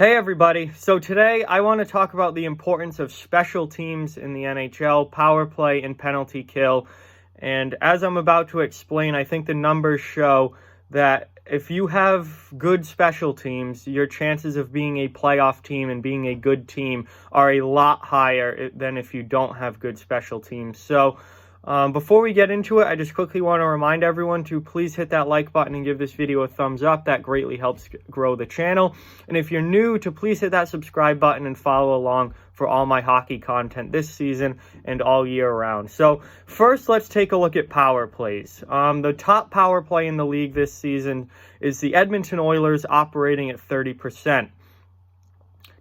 Hey everybody, so today I want to talk about the importance of special teams in the NHL, power play and penalty kill. And as I'm about to explain, I think the numbers show that if you have good special teams, your chances of being a playoff team and being a good team are a lot higher than if you don't have good special teams. So before we get into it, I just quickly want to remind everyone to please hit that like button and give this video a thumbs up. That greatly helps grow the channel. And if you're new, to please hit that subscribe button and follow along for all my hockey content this season and all year round. So first, let's take a look at power plays. The top power play in the league this season is the Edmonton Oilers, operating at 30%.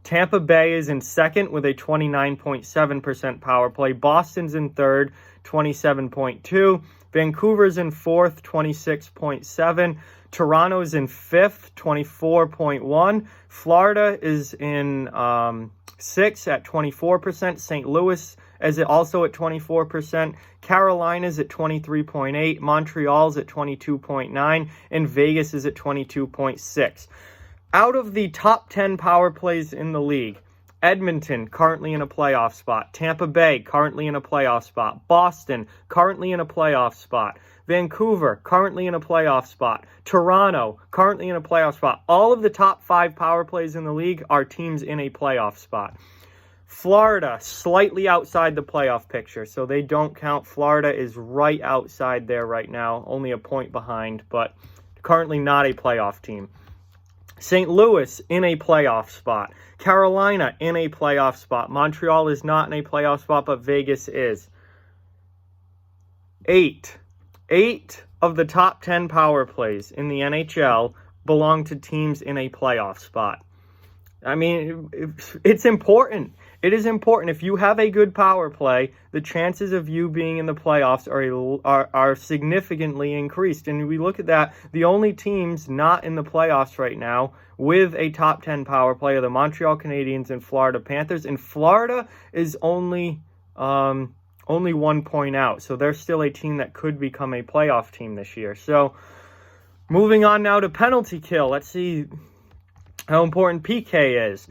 Tampa Bay is in second with a 29.7% power play. Boston's in third, 27.2. Vancouver's in fourth, 26.7. Toronto's in fifth, 24.1. Florida is in sixth at 24%. St. Louis is also at 24%. Carolina's at 23.8. Montreal's at 22.9. And Vegas is at 22.6. Out of the top 10 power plays in the league, Edmonton currently in a playoff spot. Tampa Bay currently in a playoff spot. Boston currently in a playoff spot. Vancouver currently in a playoff spot. Toronto currently in a playoff spot. All of the top 5 power plays in the league are teams in a playoff spot. Florida slightly outside the playoff picture, so they don't count. Florida is right outside there right now, only a point behind, but currently not a playoff team. St. Louis in a playoff spot. Carolina in a playoff spot. Montreal is not in a playoff spot, but Vegas is. 8 of the top 10 power plays in the NHL belong to teams in a playoff spot. I mean, it's important. It is important. If you have a good power play, the chances of you being in the playoffs are significantly increased. And we look at that, the only teams not in the playoffs right now with a top 10 power play are the Montreal Canadiens and Florida Panthers. And Florida is only 1 point out. So they're still a team that could become a playoff team this year. So moving on now to penalty kill. Let's see how important PK is.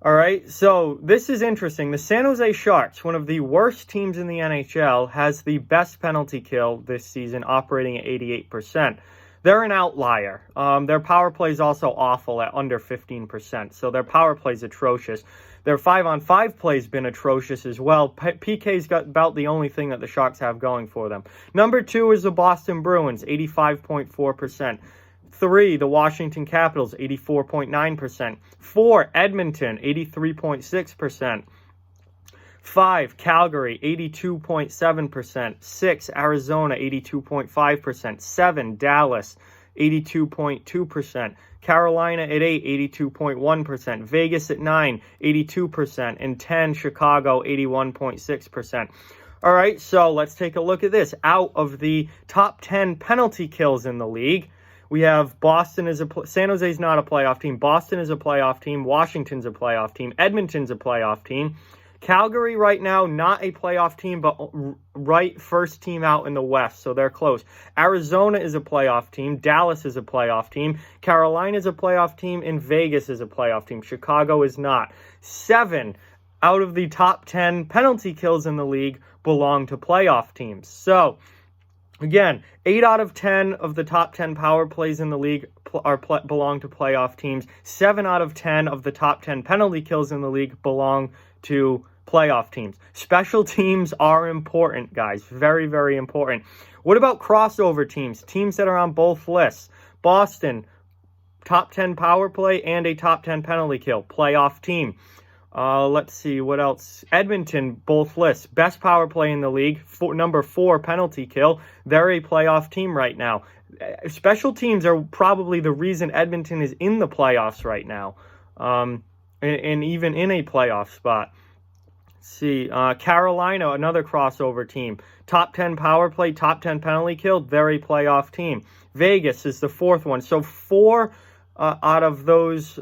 All right, so this is interesting. The San Jose Sharks, one of the worst teams in the NHL, has the best penalty kill this season, operating at 88%. They're an outlier. Their power play is also awful at under 15%, so their power play is atrocious. Their 5-on-5 play's been atrocious as well. PK's got about the only thing that the Sharks have going for them. Number 2 is the Boston Bruins, 85.4%. 3, the Washington Capitals, 84.9%. 4, Edmonton, 83.6%. 5, Calgary, 82.7%. 6, Arizona, 82.5%. 7, Dallas, 82.2%. Carolina at 8, 82.1%. Vegas at 9, 82%. And 10, Chicago, 81.6%. All right, so let's take a look at this. Out of the top 10 penalty kills in the league, we have Boston as San Jose's not a playoff team. Boston is a playoff team. Washington's a playoff team. Edmonton's a playoff team. Calgary right now, not a playoff team, but right first team out in the West, so they're close. Arizona is a playoff team. Dallas is a playoff team. Carolina is a playoff team, and Vegas is a playoff team. Chicago is not. 7 out of the top 10 penalty kills in the league belong to playoff teams. So again, 8 out of 10 of the top 10 power plays in the league belong to playoff teams. 7 out of 10 of the top 10 penalty kills in the league belong to playoff teams. Special teams are important, guys. Very, very important. What about crossover teams? Teams that are on both lists. Boston, top 10 power play and a top 10 penalty kill. Playoff team. Let's see, what else? Edmonton, both lists. Best power play in the league. Number 4, penalty kill. They're a playoff team right now. Special teams are probably the reason Edmonton is in the playoffs right now. And even in a playoff spot. Let's see, Carolina, another crossover team. Top 10 power play, top 10 penalty kill. They're a playoff team. Vegas is the 4th one. So 4 out of those...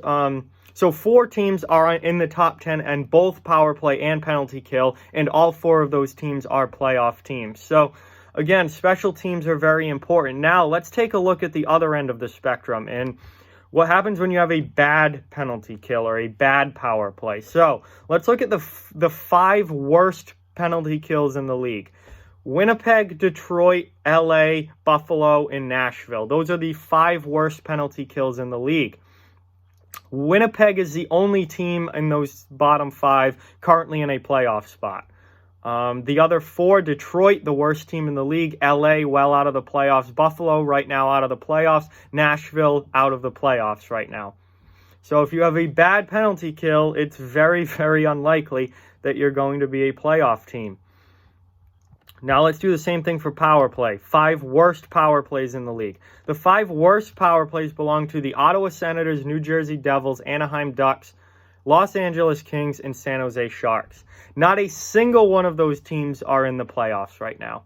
So 4 teams are in the top 10 and both power play and penalty kill, and all 4 of those teams are playoff teams. So again, special teams are very important. Now let's take a look at the other end of the spectrum, and What happens when you have a bad penalty kill or a bad power play? So let's look at the 5 worst penalty kills in the league. Winnipeg, Detroit, LA, Buffalo, and Nashville. Those are the 5 worst penalty kills in the league. Winnipeg is the only team in those bottom 5 currently in a playoff spot. The other 4, Detroit, the worst team in the league. LA, well out of the playoffs. Buffalo, right now out of the playoffs. Nashville, out of the playoffs right now. So if you have a bad penalty kill, it's very, very unlikely that you're going to be a playoff team. Now let's do the same thing for power play. 5 worst power plays in the league. The 5 worst power plays belong to the Ottawa Senators, New Jersey Devils, Anaheim Ducks, Los Angeles Kings, and San Jose Sharks. Not a single one of those teams are in the playoffs right now.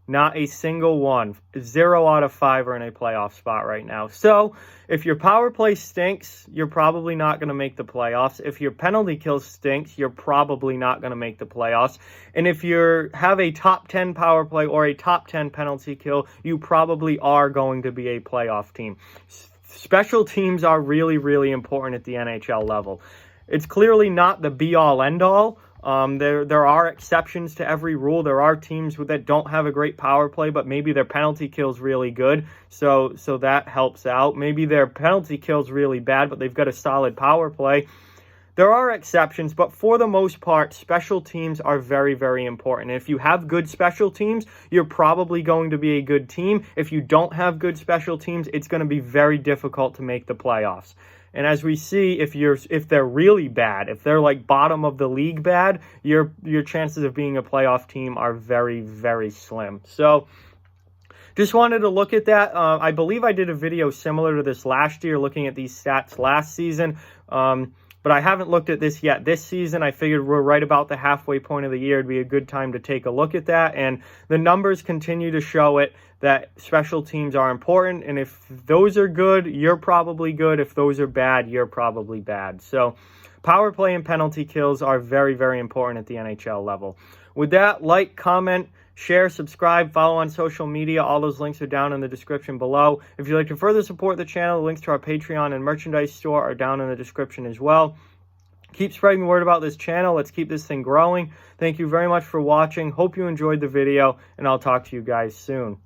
Not a single one. 0 out of 5 are in a playoff spot right now. So, if your power play stinks, you're probably not going to make the playoffs. If your penalty kill stinks, you're probably not going to make the playoffs. And if you have a top 10 power play or a top 10 penalty kill, you probably are going to be a playoff team. Special teams are really, really important at the NHL level. It's clearly not the be-all, end-all. There are exceptions to every rule. There are teams that don't have a great power play, but maybe their penalty kill's really good, so that helps out. Maybe their penalty kill's really bad, but they've got a solid power play. There are exceptions, but for the most part, special teams are very, very important. If you have good special teams, you're probably going to be a good team. If you don't have good special teams, it's going to be very difficult to make the playoffs. And as we see, if they're really bad, if they're like bottom of the league bad, your chances of being a playoff team are very, very slim. So just wanted to look at that. I believe I did a video similar to this last year, looking at these stats last season. But I haven't looked at this yet this season. I figured we're right about the halfway point of the year. It'd be a good time to take a look at that. And the numbers continue to show it, that special teams are important. And if those are good, you're probably good. If those are bad, you're probably bad. So power play and penalty kills are very, very important at the NHL level. With that, like, comment, share, subscribe, follow on social media. All those links are down in the description below. If you'd like to further support the channel, the links to our Patreon and merchandise store are down in the description as well. Keep spreading the word about this channel. Let's keep this thing growing. Thank you very much for watching. Hope you enjoyed the video, and I'll talk to you guys soon.